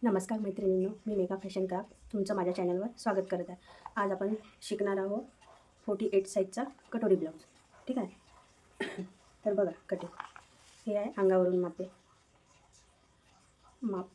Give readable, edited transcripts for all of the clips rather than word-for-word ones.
नमस्कार मैत्रिणींनो, मी mega fashion craft तुमचं माझ्या चॅनलवर स्वागत करत आहे. आज आपण शिकणार आहोत 48 साईजचा कटोरी ब्लाऊज. ठीक आहे. तर बघा कटिंग हे आहे. अंगावरून माप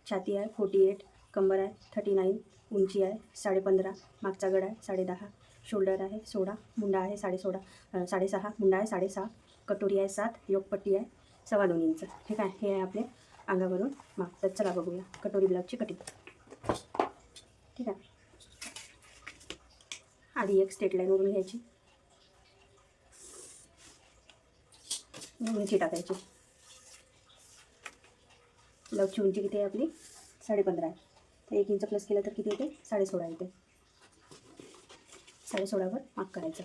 छाती आहे 48, कंबर आहे 39, उंची आहे 15.5, मागचा गळा आहे 10.5, शोल्डर आहे 16, मुंडा आहे 6.5, मुंडा आहे 6.5, कटोरी आहे 7, योगपट्टी आहे 2.25 इंच. ठीक आहे. हे आहे आपले अंगावरून माप. तर चला बघूया कटोरी ब्लाऊजची कटिंग. ठीक आहे. आधी एक स्ट्रेट लाईन ओढून घ्यायची, उंची टाकायची. ब्लाऊजची उंची किती आहे आपली 15.5 आहे. तर 1 इंच प्लस केलं तर किती येते 16.5 येते. 16.5वर मार्क करायचं.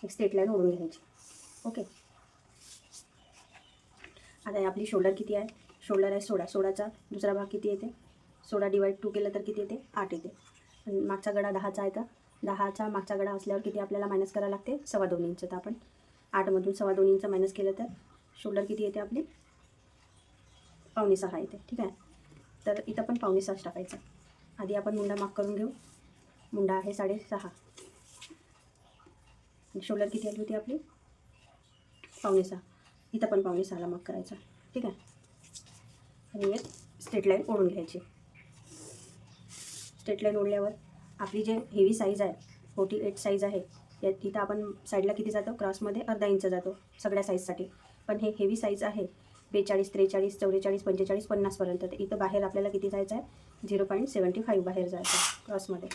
एक स्ट्रेट लाईन ओढून घ्यायची. ओके. आता आपली शोल्डर किती आहे, शोल्डर आहे 16, 16चा दुसरा भाग किती येते 16 डिवाइड 2 केलं तर किती येते 8 येते. आणि मागचा गळा 10चा आहे. तर 10चा मागचा गळा असल्यावर किती आपल्याला मायनस करावं लागते 2.25 इंच. तर आपण 8मधून 2.25 इंच मायनस केलं तर शोल्डर किती येते आपली 5.25 येते. ठीक आहे. तर इथं पण 5.25 टाकायचं. आधी आपण मुंडा मार्क करून घेऊ. मुंडा आहे 6.5 आणि शोल्डर किती आली होती आपली 5.25. इथं पण 5.25ला मार्क करायचा. ठीक आहे. आणि एक स्ट्रेट लाईन ओढून घ्यायची. स्ट्रेट लाईन ओढल्यावर आपली जे हेवी साईज आहे 48 साईज आहे, या तिथं आपण साईडला किती जातो क्रॉसमध्ये अर्धा इंच जातो सगळ्या साईजसाठी. पण हे हेवी साईज आहे 42, 43, 44, 45, 50पर्यंत. तर इथं बाहेर आपल्याला किती जायचं आहे 0.75 बाहेर जायचं क्रॉसमध्ये.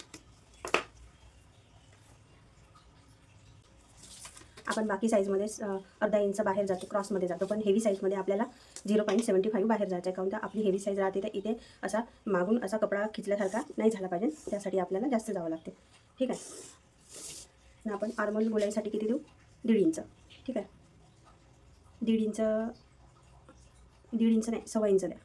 आपण बाकी साईजमध्ये अर्धा इंच बाहेर जातो क्रॉसमध्ये जातो, पण हेवी साईजमध्ये आपल्याला 0.75 बाहेर जायचं आहे. काऊन तर आपली हेवी साईज राहते तर इथे असा मागून असा कपडा खिचल्यासारखा नाही झाला पाहिजे, त्यासाठी आपल्याला जास्त जावं लागते. ठीक आहे. आणि आपण आर्मोल गोलाईसाठी किती देऊ 1.5 इंच. ठीक आहे. 1.5 इंच, 1.5 इंच नाही 1.25 इंच द्या.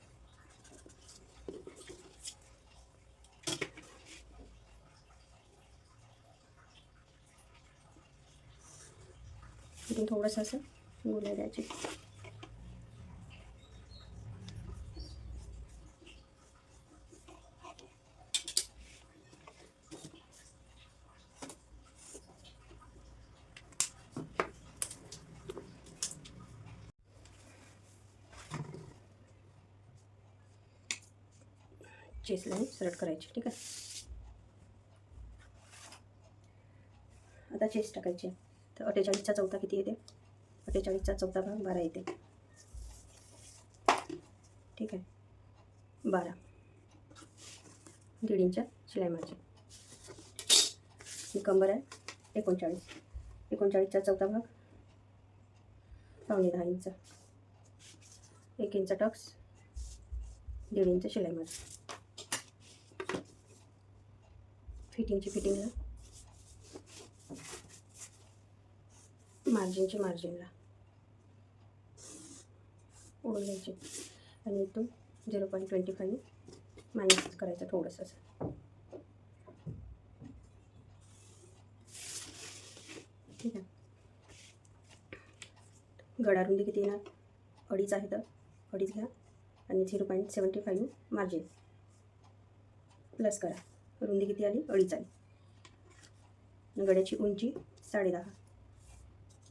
इथून थोडंसं असं गोलाई द्यायची. चेस्ट लाईन सरळ करायची. ठीक आहे. आता चेस्ट टाकायची. तर 48चा चौथा किती येते 48चा चौथा भाग 12 येते. ठीक आहे. 12, 1.5 इंच शिलाई मारायची. कंबर आहे 39, 39चा चौथा भाग 9.5 इंच, 1 इंच टक्स, 1.5 इंच शिलाई मारायची. फिटिंगला मार्जिनला ओढून घ्यायची आणि इथून 0.25 मायनस करायचं थोडंसं. ठीक आहे. गळा रुंदी किती येणार 2.5 आहे तर 2.5 घ्या आणि 0.75 मार्जिन प्लस करा. रुंदी किती आली 2.5 आली. गळ्याची उंची 10.5,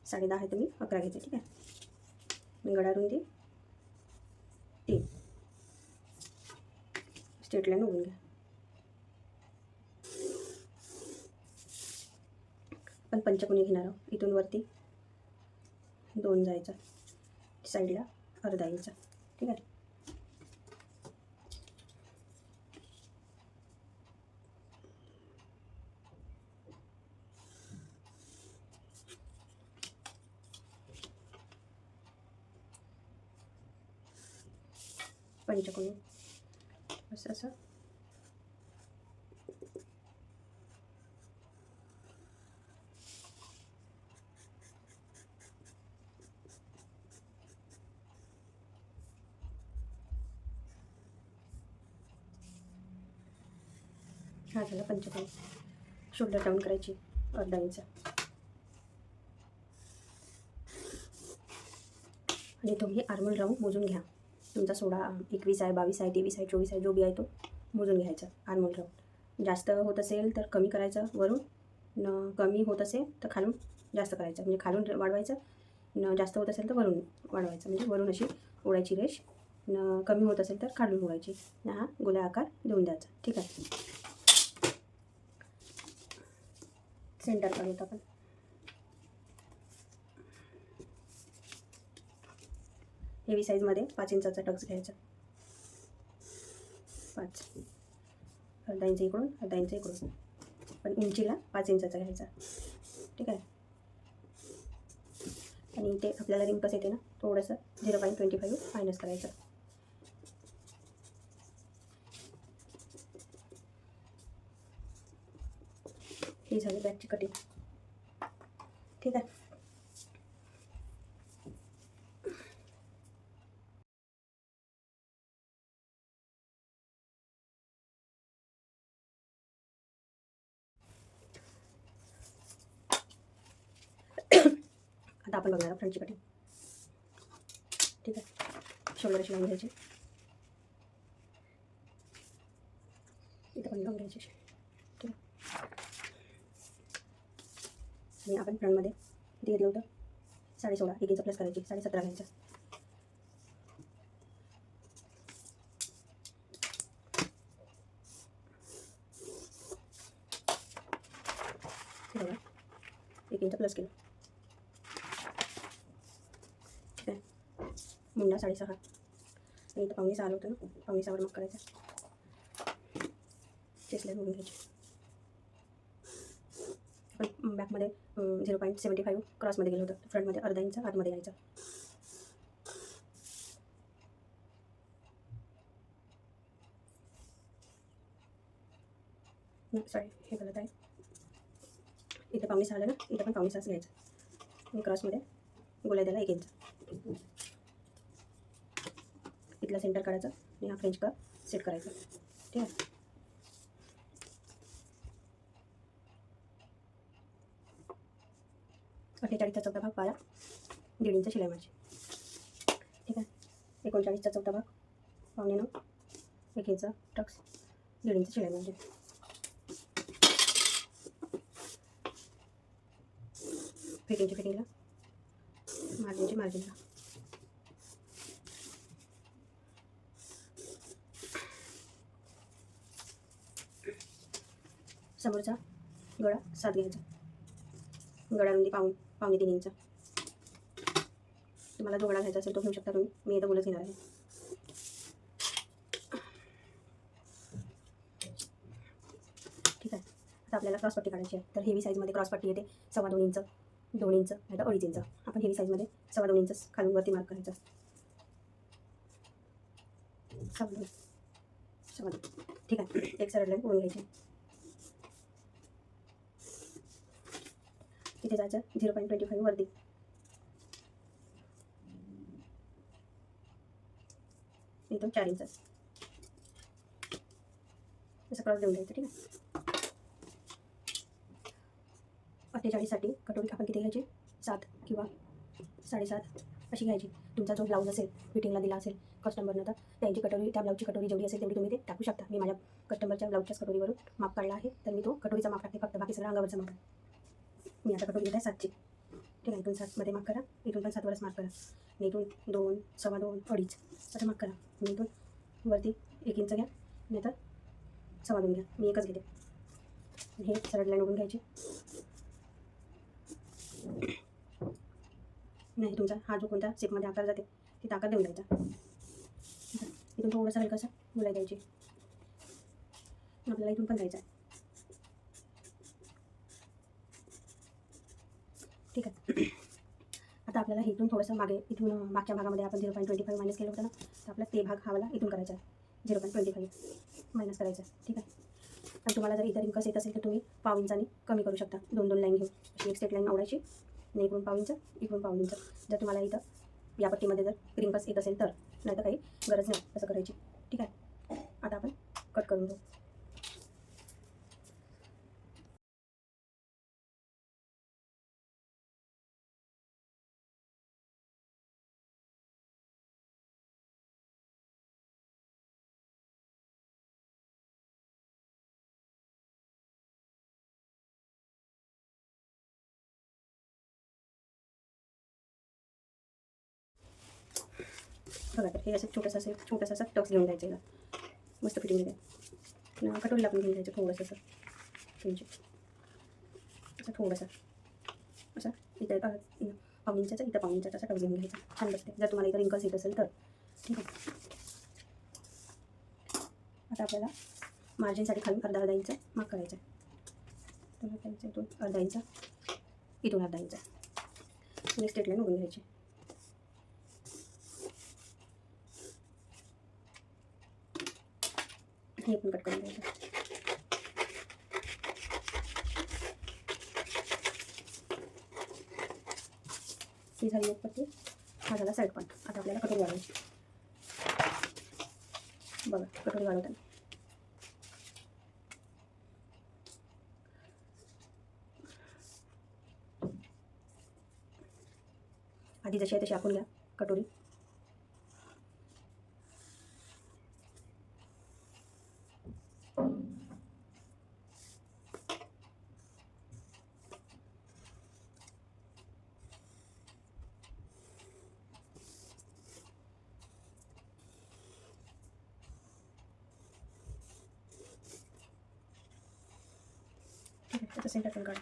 10.5 आहे तर मी 11 घेते. ठीक आहे. गळा रुंदी 3. स्ट्रेट लाईन ओढून घ्या. पण पंचकोनी घेणार आहोत. इथून वरती 2 जायचा, साईडला अर्धा इंच. ठीक आहे. पंचकोनी असं हा झाला पंचकोनी. शोल्डर डाऊन करायची अर्धा इंच. आणि तुम्ही आर्मोल राऊंड मोजून घ्या. तुमचा 16, 21 आहे, 22 आहे, 23 आहे, 24 आहे, जो बी आहे तो मोजून घ्यायचा आर्मोल राऊंड. जास्त होत असेल तर कमी करायचं वरून, कमी होत असेल तर खालून जास्त करायचं, म्हणजे खालून वाढवायचं, जास्त होत असेल तर वरून वाढवायचं, म्हणजे वरून अशी ओढायची रेष, कमी होत असेल तर खालून ओढायची. हा गोला आकार देऊन द्यायचा. ठीक आहे. सेंटर काढूत आपण. हेवी साईजमध्ये 5 इंचाचा टक्स घ्यायचा. 5, अर्धा इंच इकडून, अर्धा इंच इकडून, पण उंचीला 5 इंचाचा घ्यायचा. ठीक आहे. आणि ते आपल्याला रिंकस येते ना, थोडंसं 0.25 मायनस करायचं. ही झाली बॅकची कटिंग. ठीक आहे. आता आपण बघणार फ्रंटची कटिंग. ठीक आहे. शोल्डरची लावून घ्यायची, इथं पण लावून घ्यायची. ठीक आहे. आणि आपण फ्रंटमध्ये किती घेतलं होतं, 16.5, 1 इंच प्लस करायची, 17.5 घ्यायचं. बघा, 1 इंच प्लस केलं. ठीक आहे. मुंडा 6.5 आणि इथं 5.6 आलं होतं ना, 5.6 वर मग करायचं. चेस्ट लाईन बघून घ्यायची. आपण बॅकमध्ये 0.75 क्रॉसमध्ये गेलं होतं, फ्रंटमध्ये अर्धा इंच आतमध्ये यायचं. सॉरी, हे गलत आहे. इथं 5.6 आलं ना, इथं पण 5.6 घ्यायचं आणि क्रॉसमध्ये गोलाई द्यायला 1 इंच. इथला सेंटर काढायचं आणि हा फ्रेंच कर्व सेट करायचा. ठीक आहे. अठ्ठेचाळीसचा चौथा भाग पाळा, 1.5 इंच शिलाई मारायची. ठीक आहे. 39चा चौथा भाग 8.9, 1 इंच टक्स, 1.5 इंच शिलाई मारायची. फिटिंगला, मार्जिनला. समोरचा गळा 7 घ्यायचा, गळा रुंदी 2.5 इंच. तुम्हाला जो गळा घ्यायचा असेल तो घेऊ शकता तुम्ही, मी इथं गोलच घेणार आहे. ठीक आहे. आता आपल्याला क्रॉसपट्टी काढायची आहे, तर हेवी साईजमध्ये क्रॉसपट्टी येते 2.25 इंच, 2 इंच नाही तर 2.5 इंच. आपण हेवी साईजमध्ये 2.25 इंच खालून वरती मार्क करायचं. 2.25. ठीक आहे. एक सरळ लाईन ओढून घ्यायची. इथे जायचं 0.25 वरती. इथून 4 इंच असं क्रॉस देऊन द्यायचं. ठीक आहे. 48साठी कटोरी आपण किती घ्यायची, 7 किंवा 7.5 अशी घ्यायची. तुमचा जो ब्लाऊज असेल फिटिंगला दिला असेल कस्टमरनं, तर त्यांची कटोरी, त्या ब्लाऊजची कटोरी जेवढी असेल तेवढी तुम्ही ते टाकू शकता. मी माझ्या कस्टमरच्या ब्लाऊजच्याच कटोरीवरून माप काढला आहे, तर मी तो कटोरीचा माप टाकते फक्त, बाकी सगळं अंगावरचा माप आहे. मी आता कटोरी घेत आहे 7ची. ठीक आहे. इथून 7मध्ये मार्क करा, इथून पण 7वरच मार्क करा, आणि इथून 2, 2.25, 2.5 असं मार्क करा. आणि इथून वरती 1 इंच घ्या, नाही तर 2.25 घ्या. मी एकच घेते. हे सरळ लाईन ओढून घ्यायची. नाही, तुमचा हा जो कोणत्या शेपमध्ये आकार जाते तिथं आकार देऊन द्यायचा. इथून थोडंसं हलकंसं गोलाई द्यायची. आपल्याला इथून पण द्यायचं आहे. ठीक आहे. आता आपल्याला इथून थोडंसं मागे, इथून मागच्या भागामध्ये आपण 0.25 मायनस केलं होतं ना, तर आपला ते भाग हावाला इथून करायचा आहे, 0.25 मायनस करायचं आहे. ठीक आहे. आणि तुम्हाला जर इथं रिंकस येत असेल तर तुम्ही 0.5 इंचाने कमी करू शकता. 2 लाईन घेऊन अशी एक स्ट्रेट लाईन ओढायची, आणि इकडून 0.5 इंच, इकडून 0.5 इंच. जर तुम्हाला इथं या पट्टीमध्ये जर रिंकस येत असेल तर, नाही तर काही गरज नाही असं करायची. ठीक आहे. आता आपण कट करून घेऊ. बघा तर हे असं छोटंसं असं टक्स घेऊन जायचं याला, मस्त फिटिंग येते. कटोरीला पण घेऊन जायचं थोडंसं असं किंचित असं थोडंसं असं इथं पाऊण इंचाचा इथं पाऊण इंचाचा असा टक्स घेऊन घ्यायचा, छान बसते. जर तुम्हाला इथं रिंकल्स येत असेल तर. ठीक आहे. आता आपल्याला मार्जिनसाठी खालून अर्धा इंच मार्क करायचं आहे. तर अर्धा इथून अर्धा इंच, इथून अर्धा इंच आणि स्ट्रेट लाईन उघडून घ्यायची. हे पण कट करून घ्यायचं. ही झाली एक पट्टी, हा झाला साईड पॉईंट. आता आपल्याला कटोरी वाढवायची. बघा कटोरी वाढवताना आधी जशी आहे तशी आपण घ्या कटोरी. ठीक आहे, त्याचं सेंटर पण काढा.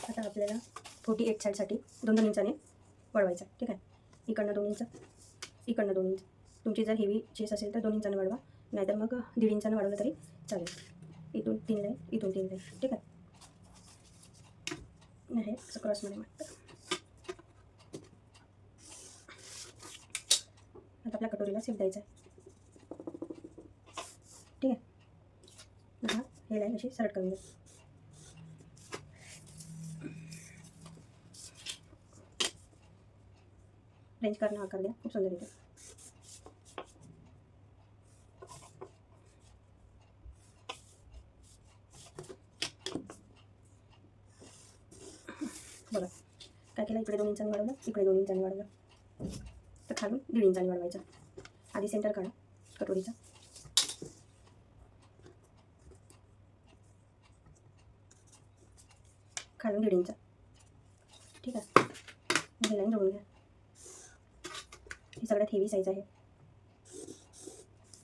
आता आपल्याला 48 साईडसाठी 2-2 इंचाने वाढवायचा. ठीक आहे. इकडनं 2 इंच, इकडनं 2 इंच. तुमची जर हेवी चेस असेल तर 2 इंचाने वाढवा, नाहीतर मग 1.5 इंचाने वाढवलं तरी चालेल. इथून 3 लाईन, इथून 3 लाईन. ठीक आहे. हे असं क्रॉसमध्ये मागतं. आता आपल्या कटोरीला सेप द्यायचा आहे. ठीक आहे. हा हे लाईन अशी सरळ करून घ्या. रेंज करणं आकार द्या, खूप सुंदर येते. बघा काय केलं, इकडे 2 इंचांनी वाढवलं, इकडे 2 इंचांनी वाढवलं, तर खालून 1.5 इंचांनी वाढवायचं. आधी सेंटर काढा कटोरीचा. खालून 1.5 इंच. ठीक आहे. ही लाईन जोडून घ्या. ही सगळ्यात हेवी साईज आहे.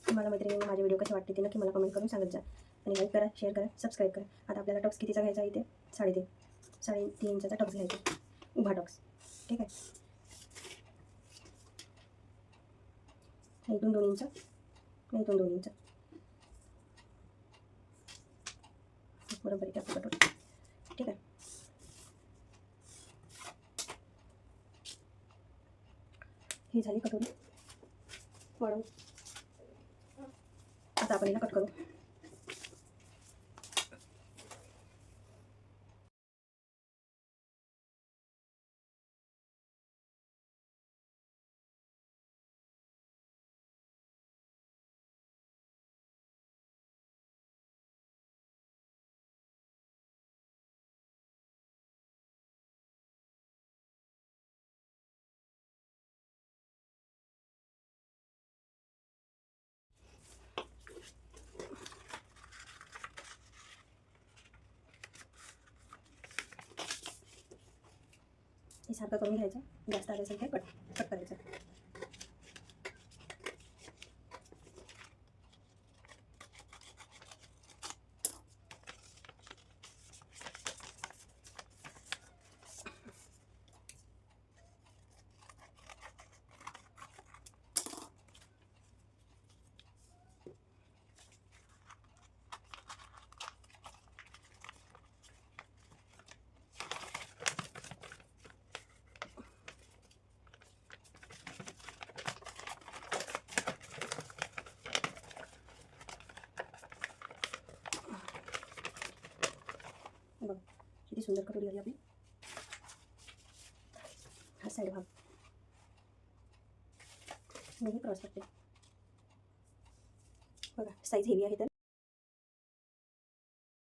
तुम्हाला मैत्रिणींना माझे व्हिडिओ कसे वाटते ते नक्की मला कमेंट करून सांगत जा. आणि लाईक करा, शेअर करा, सबस्क्राईब करा. आता आपल्याला टक्स कितीचा घ्यायचा आहे, इथे 3.5 इंचाचा टक्स घ्यायचा, उभा टक्स. ठीक आहे. इथून 2 इंच, इथून 2 इंच, बरोबर आहे आपली कटोरी. ठीक आहे. ही झाली कटोरी वाढवून. आता आपण याला कट करू. हे सारखं करून घ्यायचं. जास्त आलं असेल तर कट करायचं. बघा किती सुंदर कटोरी आली आपली. हा साईड भाग मी क्रॉस करते. बघा साईज हेवी आहे तर